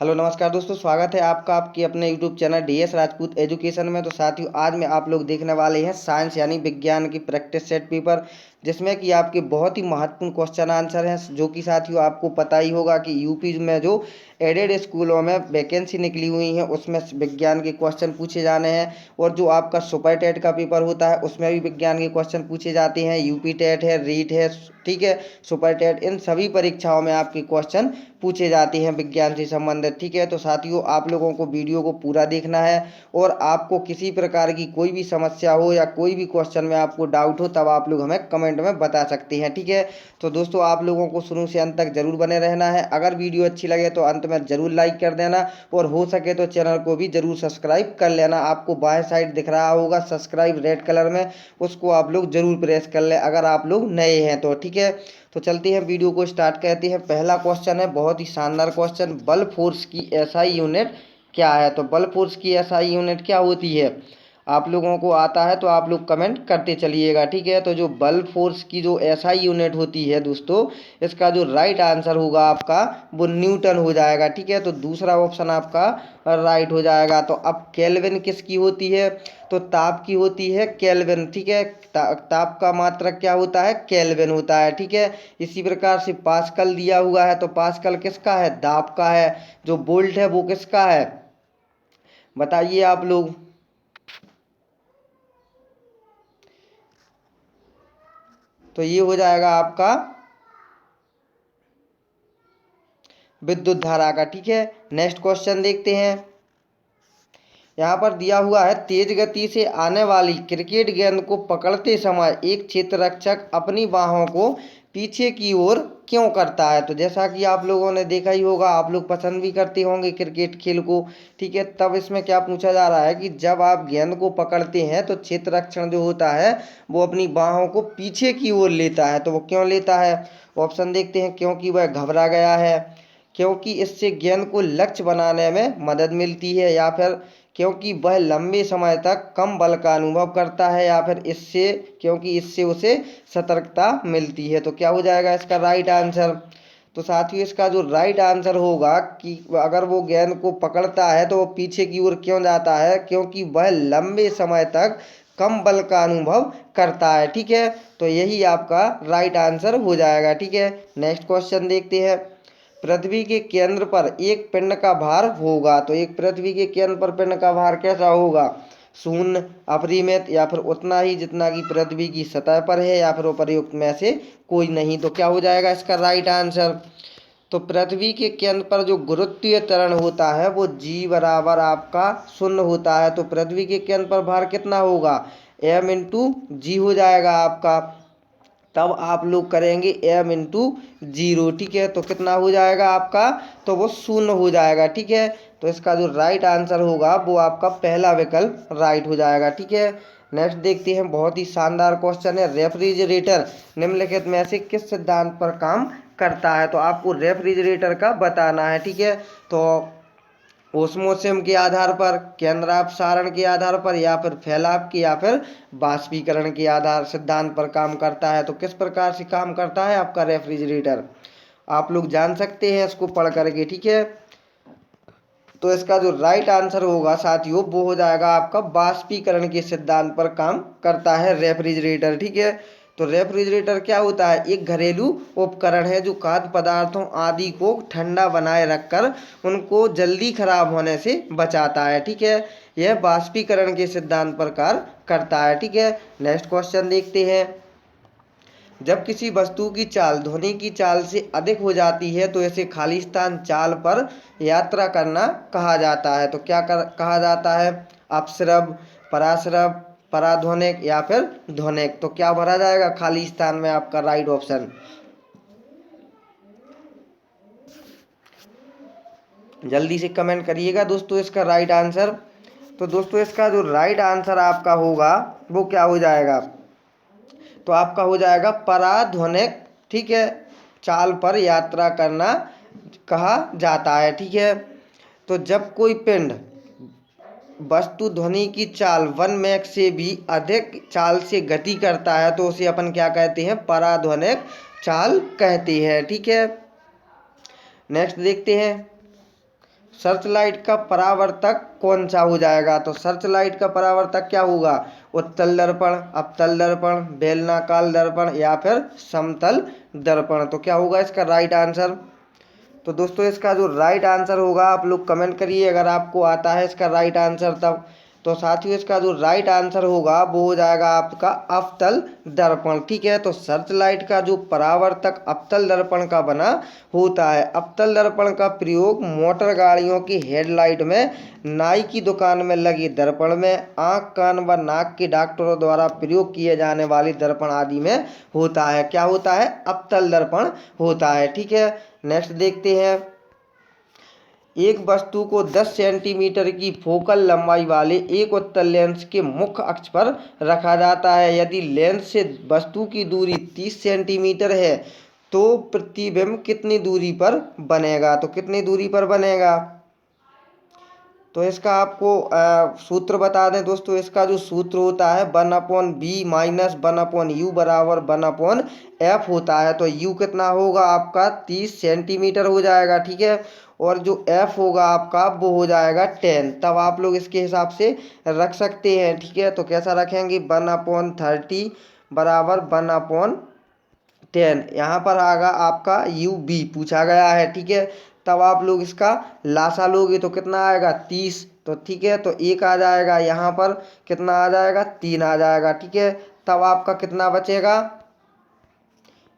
Hello नमस्कार दोस्तों, स्वागत है आपका आपके अपने YouTube channel DS Rajput education में। तो साथियों, आज में आप लोग देखने वाले हैं साइंस यानी विज्ञान की प्रैक्टिस सेट पेपर, जिसमें कि आपके बहुत ही महत्वपूर्ण क्वेश्चन आंसर हैं। जो कि साथियों आपको पता ही होगा कि यूपी में जो एडेड स्कूलों में वैकेंसी निकली हुई है उसमें विज्ञान के क्वेश्चन पूछे जाने हैं। और जो आपका सुपर टेट का पेपर होता है उसमें भी विज्ञान के क्वेश्चन पूछे जाते हैं। यूपी टेट है, रीट है, ठीक है, सुपर टेट, इन सभी परीक्षाओं में आपके क्वेश्चन पूछे जाते हैं विज्ञान से संबंधित। ठीक है, तो साथियों आप लोगों को वीडियो को पूरा देखना है। और आपको किसी प्रकार की कोई भी समस्या हो या कोई भी क्वेश्चन में आपको डाउट हो तब आप लोग हमें कमेंट में बता सकते हैं। ठीक है, तो दोस्तों आप लोगों को शुरू से अंत तक जरूर बने रहना है। अगर वीडियो अच्छी लगे तो अंत में जरूर लाइक कर देना, और हो सके तो चैनल को भी जरूर सब्सक्राइब कर लेना। आपको बाएं साइड दिख रहा होगा सब्सक्राइब रेड कलर में, उसको आप लोग जरूर प्रेस कर लें अगर आप लोग नए हैं तो। ठीक है, तो चलते हैं वीडियो को स्टार्ट करते हैं। पहला क्वेश्चन है बहुत ही शानदार क्वेश्चन, बल फोर्स की एसआई यूनिट क्या है। तो बल फोर्स की एसआई यूनिट क्या होती है, आप लोगों को आता है तो आप लोग कमेंट करते चलिएगा। ठीक है, तो जो बल फोर्स की जो एसआई यूनिट होती है दोस्तों, इसका जो राइट आंसर होगा आपका वो न्यूटन हो जाएगा। ठीक है, तो दूसरा ऑप्शन आपका राइट हो जाएगा। तो अब केल्विन किसकी होती है, तो ताप की होती है केल्विन। ठीक है, ताप का मात्रक क्या होता है, केल्विन होता है। ठीक है, इसी प्रकार से पास्कल दिया हुआ है, तो पास्कल किसका है, दाब का है। जो वोल्ट है वो किसका है, बताइए आप लोग। तो ये हो जाएगा आपका विद्युत धारा का। ठीक है, नेक्स्ट क्वेश्चन देखते हैं। यहाँ पर दिया हुआ है तेज गति से आने वाली क्रिकेट गेंद को पकड़ते समय एक क्षेत्ररक्षक अपनी बाहों को पीछे की ओर क्यों करता है। तो जैसा कि आप लोगों ने देखा ही होगा, आप लोग पसंद भी करते होंगे क्रिकेट खेल को। ठीक है, तब इसमें क्या पूछा जा रहा है कि जब आप गेंद को पकड़ते हैं तो क्षेत्ररक्षण जो होता है वो अपनी बाहों को पीछे की ओर लेता है। तो वो क्यों लेता है, ऑप्शन देखते हैं। क्योंकि वह घबरा गया है, क्योंकि इससे गेंद को लक्ष्य बनाने में मदद मिलती है, या फिर क्योंकि वह लंबे समय तक कम बल का अनुभव करता है, या फिर इससे क्योंकि इससे उसे सतर्कता मिलती है। तो क्या हो जाएगा इसका राइट आंसर। तो साथियों इसका जो राइट आंसर होगा कि अगर वो गेंद को पकड़ता है तो वो पीछे की ओर क्यों जाता है, क्योंकि वह लंबे समय तक कम बल का अनुभव करता है। ठीक है, तो यही आपका राइट आंसर हो जाएगा। ठीक है, नेक्स्ट क्वेश्चन देखते हैं। पृथ्वी के केंद्र पर एक पिंड का भार होगा। तो एक पृथ्वी के केंद्र पर पिंड का भार कैसा होगा, शून्य, अपरिमित, या फिर उतना ही जितना कि पृथ्वी की सतह पर है, या फिर उपर्युक्त में से कोई नहीं। तो क्या हो जाएगा इसका राइट आंसर। तो पृथ्वी के केंद्र पर जो गुरुत्वीय त्वरण होता है वो जी बराबर आपका शून्य होता है। तो पृथ्वी के केंद्र पर भार कितना होगा, एम इंटू जी हो जाएगा आपका। तब आप लोग करेंगे एम इंटू जीरो। ठीक है, तो कितना हो जाएगा आपका, तो वो शून्य हो जाएगा। ठीक है, तो इसका जो राइट आंसर होगा वो आपका पहला विकल्प राइट हो जाएगा। ठीक है, नेक्स्ट देखते हैं। बहुत ही शानदार क्वेश्चन है, रेफ्रिजरेटर निम्नलिखित में से किस सिद्धांत पर काम करता है। तो आपको रेफ्रिजरेटर का बताना है। ठीक है, तो ओस्मोसिस के आधार पर, केंद्रापसारण के आधार पर, या फिर फैलाव के, या फिर बाष्पीकरण के आधार सिद्धांत पर काम करता है। तो किस प्रकार से काम करता है आपका रेफ्रिजरेटर, आप लोग जान सकते हैं इसको पढ़ करके। ठीक है, तो इसका जो राइट आंसर होगा साथियों वो हो जाएगा आपका बाष्पीकरण के सिद्धांत पर काम करता है रेफ्रिजरेटर। ठीक है, तो रेफ्रिजरेटर क्या होता है, एक घरेलू उपकरण है जो खाद्य पदार्थों आदि को ठंडा बनाए रखकर उनको जल्दी खराब होने से बचाता है। ठीक है, यह बाष्पीकरण के सिद्धांत पर कार्य करता है। ठीक है, नेक्स्ट क्वेश्चन देखते हैं। जब किसी वस्तु की चाल ध्वनि की चाल से अधिक हो जाती है तो इसे खालिस्तान चाल पर यात्रा करना कहा जाता है। तो क्या कहा जाता है, अपश्रव, पराश्रव, पराध्वनिक, या फिर ध्वनिक। तो क्या भरा जाएगा खाली स्थान में आपका राइट ऑप्शन, जल्दी से कमेंट करिएगा दोस्तों इसका राइट आंसर। तो दोस्तों इसका जो राइट आंसर आपका होगा वो क्या हो जाएगा, तो आपका हो जाएगा पराध्वनिक। ठीक है, चाल पर यात्रा करना कहा जाता है। ठीक है, तो जब कोई पिंड वस्तु ध्वनि की चाल 1 मैक से भी अधिक चाल से गति करता है तो उसे अपन क्या कहते हैं, पराध्वनिक चाल कहते हैं। ठीक है, नेक्स्ट देखते हैं। सर्च लाइट का परावर्तक कौन सा हो जाएगा? तो सर्च लाइट का परावर्तक क्या होगा? उत्तल दर्पण, अवतल दर्पण, बेलनाकार दर्पण या फिर समतल दर्पण। तो क्या होगा इसका राइट आंसर? तो दोस्तों इसका जो राइट आंसर होगा आप लोग कमेंट करिए अगर आपको आता है इसका राइट आंसर तब। तो साथियों इसका जो राइट आंसर होगा वो हो जाएगा आपका अवतल दर्पण। ठीक है, तो सर्च लाइट का जो परावर्तक अवतल दर्पण का बना होता है। अवतल दर्पण का प्रयोग मोटर गाड़ियों की हेडलाइट में, नाई की दुकान में लगे दर्पण में, आंख कान व नाक के डॉक्टरों द्वारा प्रयोग किए जाने वाले दर्पण आदि में होता है। क्या होता है? अवतल दर्पण होता है। ठीक है, नेक्स्ट देखते हैं। एक वस्तु को 10 सेंटीमीटर की फोकल लंबाई वाले एक उत्तल लेंस के मुख्य अक्ष पर रखा जाता है। यदि लेंस से वस्तु की दूरी 30 सेंटीमीटर है तो प्रतिबिंब कितनी दूरी पर बनेगा? तो कितनी दूरी पर बनेगा? तो इसका आपको सूत्र बता दें दोस्तों। इसका जो सूत्र होता है 1/b माइनस 1/u बराबर 1/f होता है। तो u कितना होगा आपका? 30 सेंटीमीटर हो जाएगा। ठीक है, और जो f होगा आपका वो हो जाएगा 10। तब आप लोग इसके हिसाब से रख सकते हैं। ठीक है, तो कैसा रखेंगे? 1/30 बराबर 1/10। यहाँ पर आगा आपका UB पूछा गया है। ठीक है, तब आप लोग इसका लासा लोगे तो कितना आएगा? 30। तो ठीक है, तो 1 आ जाएगा, यहाँ पर कितना आ जाएगा? 3 आ जाएगा। ठीक है, तब आपका कितना बचेगा?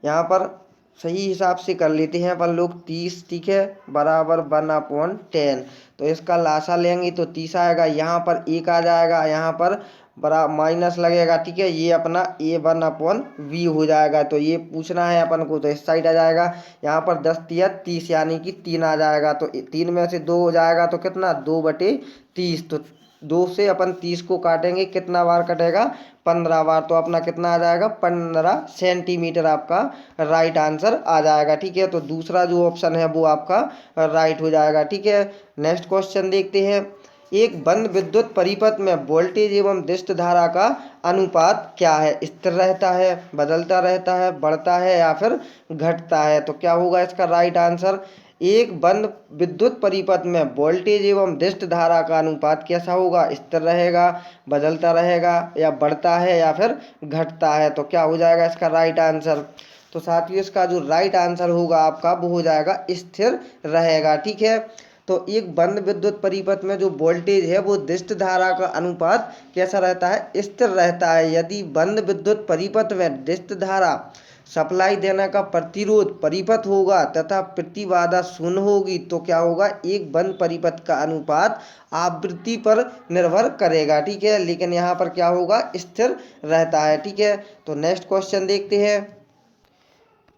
यहाँ पर सही हिसाब से कर लेते हैं अपन लोग 30। ठीक है, बराबर 1/10। तो इसका लासा लेंगे तो 30 आएगा, यहाँ पर 1 आ जाएगा, यहाँ पर बड़ा माइनस लगेगा। ठीक है, ये अपना A1/V हो जाएगा। तो ये पूछना है अपन को, तो इस साइड आ जाएगा। यहाँ पर 10 तिया 30 यानी कि 3 आ जाएगा। तो 3 में से 2 हो जाएगा तो कितना? 2/30। तो 2 से अपन 30 को काटेंगे, कितना बार कटेगा? 15 बार। तो अपना कितना आ जाएगा? 15 सेंटीमीटर आपका राइट आंसर आ जाएगा। ठीक है, तो दूसरा जो ऑप्शन है वो आपका राइट हो जाएगा। ठीक है, नेक्स्ट क्वेश्चन देखते हैं। एक बंद विद्युत परिपथ में वोल्टेज एवं विद्युत धारा का अनुपात क्या है? स्थिर रहता है, बदलता रहता है, बढ़ता है या फिर घटता है? तो क्या होगा इसका राइट आंसर? एक बंद विद्युत परिपथ में वोल्टेज एवं विद्युत धारा का अनुपात कैसा होगा? स्थिर रहेगा, बदलता रहेगा या बढ़ता है या फिर घटता है? तो क्या हो जाएगा इसका राइट आंसर? तो साथियों इसका जो राइट आंसर होगा आपका वो हो जाएगा स्थिर रहेगा। ठीक है, तो एक बंद विद्युत परिपथ में जो वोल्टेज है वो विद्युत धारा का अनुपात कैसा रहता है? स्थिर रहता है। यदि बंद विद्युत परिपथ में विद्युत धारा सप्लाई देने का प्रतिरोध परिपथ होगा तथा प्रतिबाधा शून्य होगी तो क्या होगा? एक बंद परिपथ का अनुपात आवृत्ति पर निर्भर करेगा। ठीक है, लेकिन यहाँ पर क्या होगा? स्थिर रहता है। ठीक है, तो नेक्स्ट क्वेश्चन देखते हैं।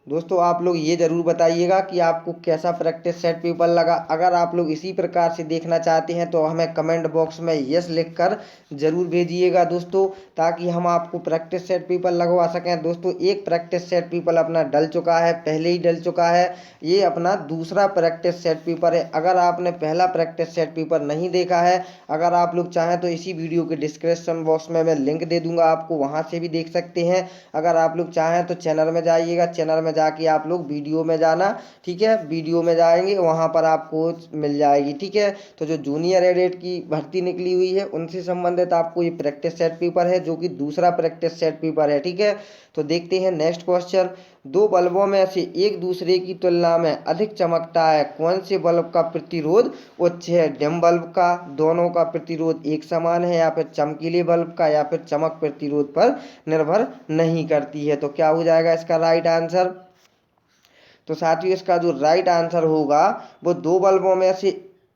दोस्तों आप लोग ये ज़रूर बताइएगा कि आपको कैसा प्रैक्टिस सेट पेपर लगा। अगर आप लोग इसी प्रकार से देखना चाहते हैं तो हमें कमेंट बॉक्स में यस लिखकर ज़रूर भेजिएगा दोस्तों, ताकि हम आपको प्रैक्टिस सेट पेपर लगवा सकें। दोस्तों एक प्रैक्टिस सेट पेपर अपना डल चुका है, पहले ही डल चुका है। ये अपना दूसरा प्रैक्टिस सेट पेपर है। अगर आपने पहला प्रैक्टिस सेट पेपर नहीं देखा है, अगर आप लोग चाहें तो इसी वीडियो के डिस्क्रिप्शन बॉक्स में मैं लिंक दे दूँगा, आपको वहाँ से भी देख सकते हैं। अगर आप लोग चाहें तो चैनल में जाइएगा, चैनल में जाके आप लोग वीडियो में जाना। ठीक है, वीडियो में जाएंगे वहाँ पर आपको मिल जाएगी। ठीक है, तो जो जूनियर एडेट की भर्ती निकली हुई है उनसे संबंधित आपको ये प्रैक्टिस सेट पेपर है, जो कि दूसरा प्रैक्टिस सेट पेपर है। ठीक है, तो देखते हैं नेक्स्ट क्वेश्चन। दो बल्बों में से एक दूसरे की तुलना में अधिक चमकता है, कौन से बल्ब का प्रतिरोध उच्च है? डिम बल्ब का, दोनों का प्रतिरोध एक समान है, या फिर चमकीले बल्ब का, या फिर चमक प्रतिरोध पर निर्भर नहीं करती है? तो क्या हो जाएगा इसका राइट आंसर? तो साथियों इसका जो राइट आंसर होगा वो दो बल्बों में से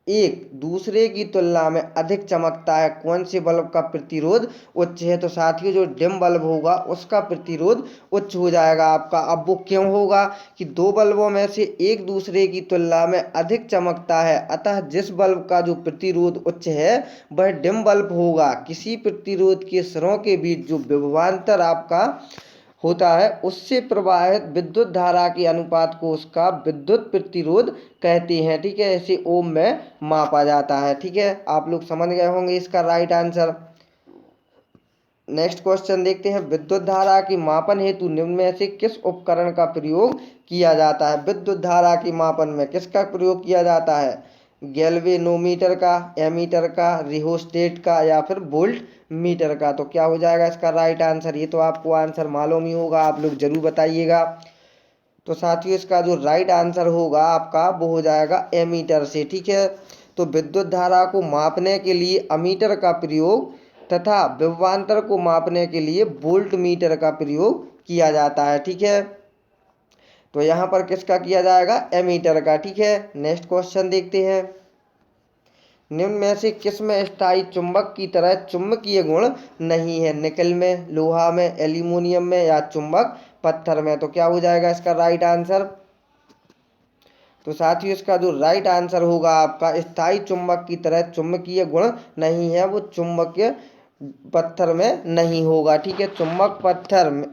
एक दूसरे की तुलना में अधिक चमकता है, कौन से बल्ब का प्रतिरोध उच्च है? तो साथियों जो डिम बल्ब होगा उसका प्रतिरोध उच्च हो जाएगा आपका। अब वो क्यों होगा? कि दो बल्बों में से एक दूसरे की तुलना में अधिक चमकता है, अतः जिस बल्ब का जो प्रतिरोध उच्च है वह डिम बल्ब होगा। किसी प्रतिरोध के सिरों के बीच जो विभवांतर आपका होता है उससे प्रवाहित विद्युत धारा के अनुपात को उसका विद्युत प्रतिरोध कहते हैं। ठीक है, इसे ओम में मापा जाता है। ठीक है, आप लोग समझ गए होंगे इसका राइट आंसर। नेक्स्ट क्वेश्चन देखते हैं। विद्युत धारा की मापन हेतु निम्न में से किस उपकरण का प्रयोग किया जाता है? विद्युत धारा की मापन में किसका प्रयोग किया जाता है? गैल्वेनोमीटर का, एमीटर का, रिहोस्टेट का या फिर वोल्ट मीटर का। तो क्या हो जाएगा इसका राइट आंसर? ये तो आपको आंसर मालूम ही होगा, आप लोग जरूर बताइएगा। तो साथियों इसका जो राइट आंसर होगा आपका वो हो जाएगा एमीटर से, ठीक है। तो विद्युत धारा को मापने के लिए अमीटर का प्रयोग तथा विभवांतर को मापने के लिए वोल्ट मीटर का प्रयोग किया जाता है, ठीक है। तो यहाँ पर किसका किया जाएगा? एमीटर का, ठीक है। नेक्स्ट क्वेश्चन देखते हैं। निम्न में से किस में स्थायी चुंबक की तरह चुंबकीय गुण नहीं है? निकल में, लोहा में, एल्यूमिनियम में या चुंबक पत्थर में। तो क्या हो जाएगा इसका राइट आंसर? तो साथियों इसका जो राइट आंसर होगा आपका, स्थायी चुंबक की तरह चुंबकीय गुण नहीं है, वो चुंबकीय पत्थर में नहीं होगा, ठीक है। चुंबक पत्थर में,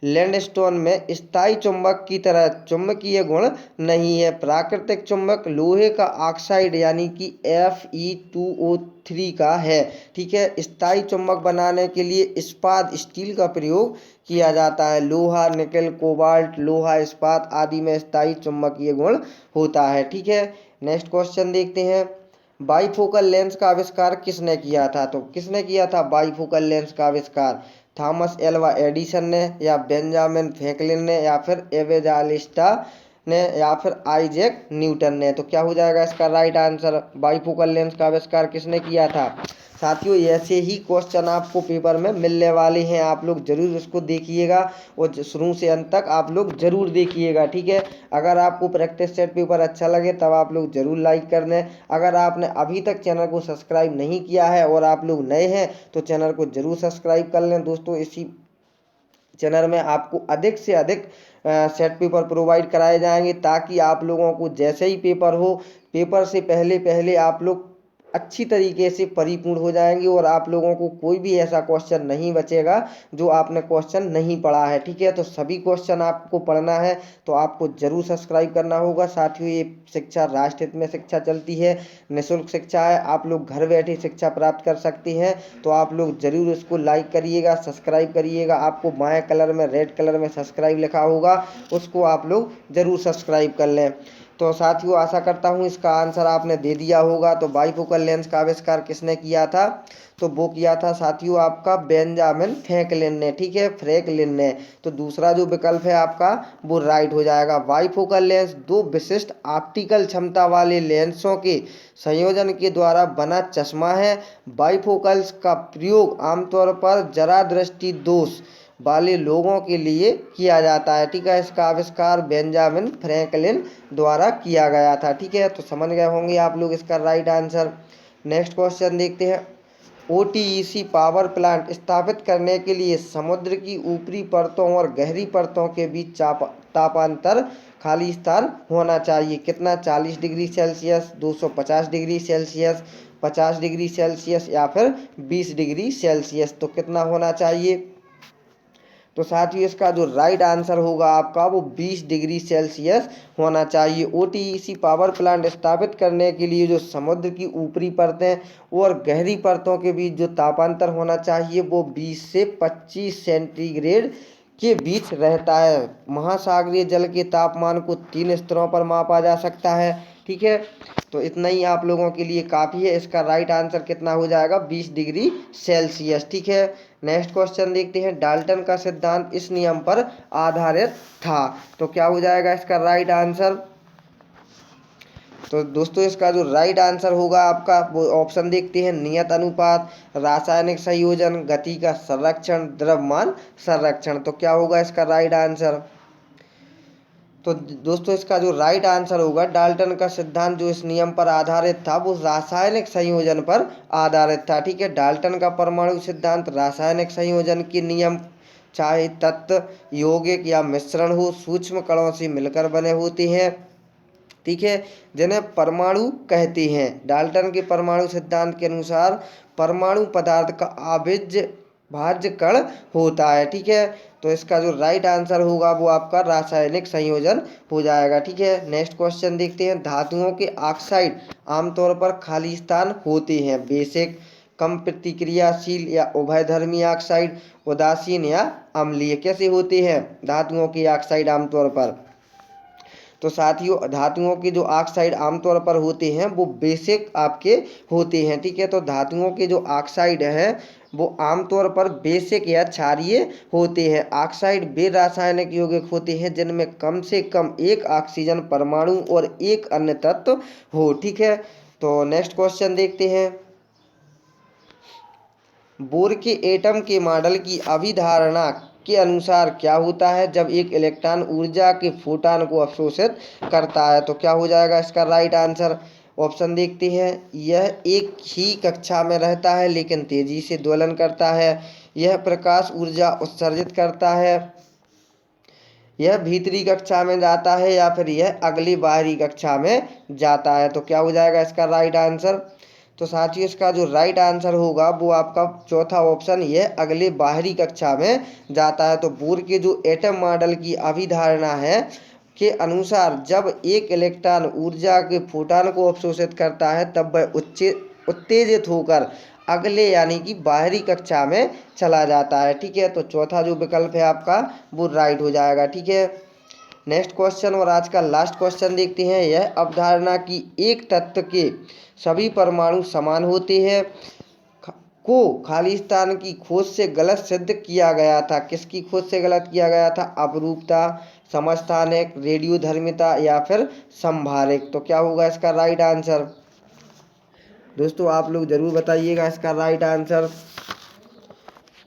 लैंडस्टोन में स्थायी चुंबक की तरह चुंबकीय गुण नहीं है। प्राकृतिक चुंबक लोहे का ऑक्साइड यानी कि Fe2O3 का है, ठीक है। स्थायी चुंबक बनाने के लिए इस्पात स्टील का प्रयोग किया जाता है। लोहा, निकल, कोबाल्ट, लोहा इस्पात आदि में स्थायी चुंबकीय गुण होता है, ठीक है। नेक्स्ट क्वेश्चन देखते हैं। बाईफोकल लेंस का आविष्कार किसने किया था? तो किसने किया था बाईफोकल लेंस का आविष्कार? थॉमस एल्वा एडिसन ने, या बेंजामिन फ्रैंकलिन ने, या फिर एवेंजेलिस्टा ने, या फिर आइजैक न्यूटन ने। तो क्या हो जाएगा इसका राइट आंसर? बाईफोकल लेंस का आविष्कार किसने किया था? साथियों ऐसे ही क्वेश्चन आपको पेपर में मिलने वाले हैं, आप लोग जरूर इसको देखिएगा और शुरू से अंत तक आप लोग जरूर देखिएगा, ठीक है। अगर आपको प्रैक्टिस सेट पेपर अच्छा लगे तब आप लोग जरूर लाइक कर दें। अगर आपने अभी तक चैनल को सब्सक्राइब नहीं किया है और आप लोग नए हैं तो चैनल को जरूर सब्सक्राइब कर लें दोस्तों। इसी चैनल में आपको अधिक से अधिक सेट पेपर प्रोवाइड कराए जाएंगे, ताकि आप लोगों को जैसे ही पेपर हो, पेपर से पहले पहले आप लोग अच्छी तरीके से परिपूर्ण हो जाएंगे और आप लोगों को कोई भी ऐसा क्वेश्चन नहीं बचेगा जो आपने क्वेश्चन नहीं पढ़ा है, ठीक है। तो सभी क्वेश्चन आपको पढ़ना है तो आपको जरूर सब्सक्राइब करना होगा। साथियों ये शिक्षा राष्ट्र हित में शिक्षा चलती है, निःशुल्क शिक्षा है, आप लोग घर बैठे शिक्षा प्राप्त कर सकते हैं। तो आप लोग जरूर इसको लाइक करिएगा, सब्सक्राइब करिएगा। आपको बाएं कलर में रेड कलर में सब्सक्राइब लिखा होगा, उसको आप लोग जरूर सब्सक्राइब कर लें। तो साथियों आशा करता हूँ इसका आंसर आपने दे दिया होगा। तो बाईफोकल लेंस का आविष्कार किसने किया था? तो वो किया था साथियों आपका बेंजामिन फ्रैंकलिन ने, ठीक है, फ्रैंकलिन ने। तो दूसरा जो विकल्प है आपका वो राइट हो जाएगा। बाईफोकल लेंस दो विशिष्ट ऑप्टिकल क्षमता वाले लेंसों के संयोजन के द्वारा बना चश्मा है। बाईफोकल्स का प्रयोग आमतौर पर जरा दृष्टि दोष वाले लोगों के लिए किया जाता है, ठीक है। इसका आविष्कार बेंजामिन फ्रैंकलिन द्वारा किया गया था, ठीक है। तो समझ गए होंगे आप लोग इसका राइट आंसर। नेक्स्ट क्वेश्चन देखते हैं। OTEC पावर प्लांट स्थापित करने के लिए समुद्र की ऊपरी परतों और गहरी परतों के बीच तापांतर खाली स्थान होना चाहिए। कितना? 40 degree Celsius, 250 degree Celsius, 50 degree Celsius या फिर 20 डिग्री सेल्सियस। तो कितना होना चाहिए? तो साथियों इसका जो राइट आंसर होगा आपका वो 20 डिग्री सेल्सियस होना चाहिए। OTEC पावर प्लांट स्थापित करने के लिए जो समुद्र की ऊपरी परतें और गहरी परतों के बीच जो तापांतर होना चाहिए वो 20 से 25 सेंटीग्रेड के बीच रहता है। महासागरीय जल के तापमान को 3 स्तरों पर मापा जा सकता है, ठीक है। तो इतना ही आप लोगों के लिए काफ़ी है। इसका राइट आंसर कितना हो जाएगा? 20 डिग्री सेल्सियस, ठीक है। नेक्स्ट क्वेश्चन देखते हैं। डाल्टन का सिद्धांत इस नियम पर आधारित था। तो क्या हो जाएगा इसका राइट आंसर? तो दोस्तों इसका जो राइट आंसर होगा आपका वो ऑप्शन देखते हैं। नियत अनुपात, रासायनिक संयोजन, गति का संरक्षण, द्रव्यमान संरक्षण। तो क्या होगा इसका राइट आंसर? तो दोस्तों इसका जो राइट आंसर होगा, डाल्टन का सिद्धांत जो इस नियम पर आधारित था वो रासायनिक संयोजन पर आधारित था, ठीक है। डाल्टन का परमाणु सिद्धांत रासायनिक संयोजन के नियम, चाहे तत्व यौगिक या मिश्रण हो, सूक्ष्म कणों से मिलकर बने होते हैं, ठीक है, जिन्हें परमाणु कहते हैं। डाल्टन के परमाणु सिद्धांत के अनुसार परमाणु पदार्थ का अविभाज्य भाज्य कण होता है, ठीक है। तो इसका जो राइट आंसर होगा वो आपका रासायनिक संयोजन हो जाएगा, ठीक है। नेक्स्ट क्वेश्चन देखते हैं। धातुओं के ऑक्साइड आमतौर पर खाली स्थान होते हैं। बेसिक, कम प्रतिक्रियाशील या उभयधर्मी ऑक्साइड, उदासीन या अम्लीय। कैसे होते हैं धातुओं के ऑक्साइड आमतौर पर? तो साथियों धातुओं के जो ऑक्साइड आमतौर पर होते हैं वो बेसिक आपके होते हैं, ठीक है। तो धातुओं के जो ऑक्साइड हैं वो आमतौर पर बेसिक या क्षारीय होते हैं। ऑक्साइड वे रासायनिक यौगिक होते हैं जिनमें कम से कम एक ऑक्सीजन परमाणु और एक अन्य तत्व हो, ठीक है। तो नेक्स्ट क्वेश्चन देखते हैं। बोर के एटम के मॉडल की अभिधारणा के अनुसार क्या होता है जब एक इलेक्ट्रॉन ऊर्जा के फोटॉन को अवशोषित करता है? तो क्या हो जाएगा इसका राइट आंसर? ऑप्शन देखते हैं। यह एक ही कक्षा में रहता है लेकिन तेजी से दोलन करता है, यह प्रकाश ऊर्जा उत्सर्जित करता है, यह भीतरी कक्षा में जाता है, या फिर यह अगली बाहरी कक्षा में जाता है। तो क्या हो जाएगा इसका राइट आंसर? तो साथियों इसका जो राइट आंसर होगा वो आपका चौथा ऑप्शन, यह अगले बाहरी कक्षा में जाता है। तो बोर के जो एटम मॉडल की अभिधारणा है के अनुसार जब एक इलेक्ट्रॉन ऊर्जा के फोटॉन को अवशोषित करता है तब वह उत्तेजित होकर अगले यानी कि बाहरी कक्षा में चला जाता है, ठीक है। तो चौथा जो विकल्प है आपका वो राइट हो जाएगा, ठीक है। नेक्स्ट क्वेश्चन और आज का लास्ट क्वेश्चन देखते हैं। यह अवधारणा कि एक तत्व के सभी परमाणु समान होते हैं को खालिस्तान की खोज से गलत सिद्ध किया गया था। किसकी खोज से गलत किया गया था? अपरूपता, समस्थानिक, रेडियोधर्मिता या फिर संभारिक। तो क्या होगा इसका राइट आंसर? दोस्तों आप लोग जरूर बताइएगा इसका राइट आंसर।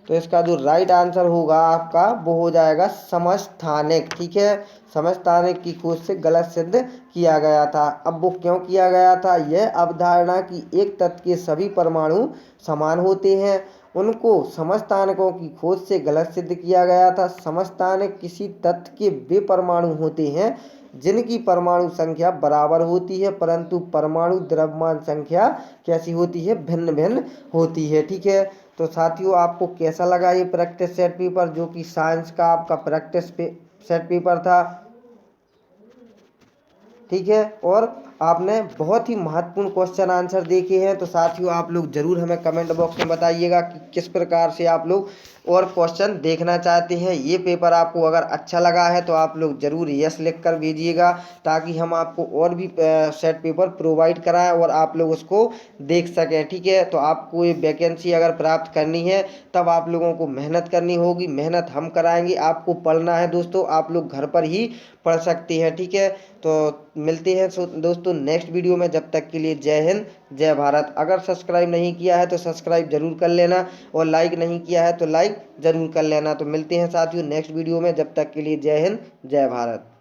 तो इसका जो राइट आंसर होगा आपका वो हो जाएगा समस्थानिक, ठीक है। समस्थानिक की खोज से गलत सिद्ध किया गया था। अब वो क्यों किया गया था? यह अवधारणा कि एक तत्व के सभी परमाणु समान होते हैं उनको समस्थानिकों की खोज से गलत सिद्ध किया गया था। समस्थानिक किसी तत्व के वे परमाणु होते हैं जिनकी परमाणु संख्या बराबर होती है परंतु परमाणु द्रव्यमान संख्या कैसी होती है? भिन्न भिन्न होती है, ठीक है। तो साथियों आपको कैसा लगा ये प्रैक्टिस सेट पेपर, जो कि साइंस का आपका प्रैक्टिस सेट पेपर था, ठीक है। और आपने बहुत ही महत्वपूर्ण क्वेश्चन आंसर देखे हैं। तो साथियों आप लोग जरूर हमें कमेंट बॉक्स में बताइएगा कि किस प्रकार से आप लोग और क्वेश्चन देखना चाहते हैं। ये पेपर आपको अगर अच्छा लगा है तो आप लोग जरूर यस लिख कर भेजिएगा ताकि हम आपको और भी सेट पेपर प्रोवाइड कराएं और आप लोग उसको देख सकें, ठीक है। तो आपको ये वैकेंसी अगर प्राप्त करनी है तब आप लोगों को मेहनत करनी होगी, मेहनत हम कराएंगे। आपको पढ़ना है दोस्तों, आप लोग घर पर ही पढ़ सकते हैं, ठीक है। तो मिलते हैं दोस्तों नेक्स्ट वीडियो में। जब तक के लिए जय हिंद जय भारत। अगर सब्सक्राइब नहीं किया है तो सब्सक्राइब जरूर कर लेना और लाइक नहीं किया है तो लाइक जरूर कर लेना। तो मिलते हैं साथियों नेक्स्ट वीडियो में। जब तक के लिए जय हिंद जय भारत।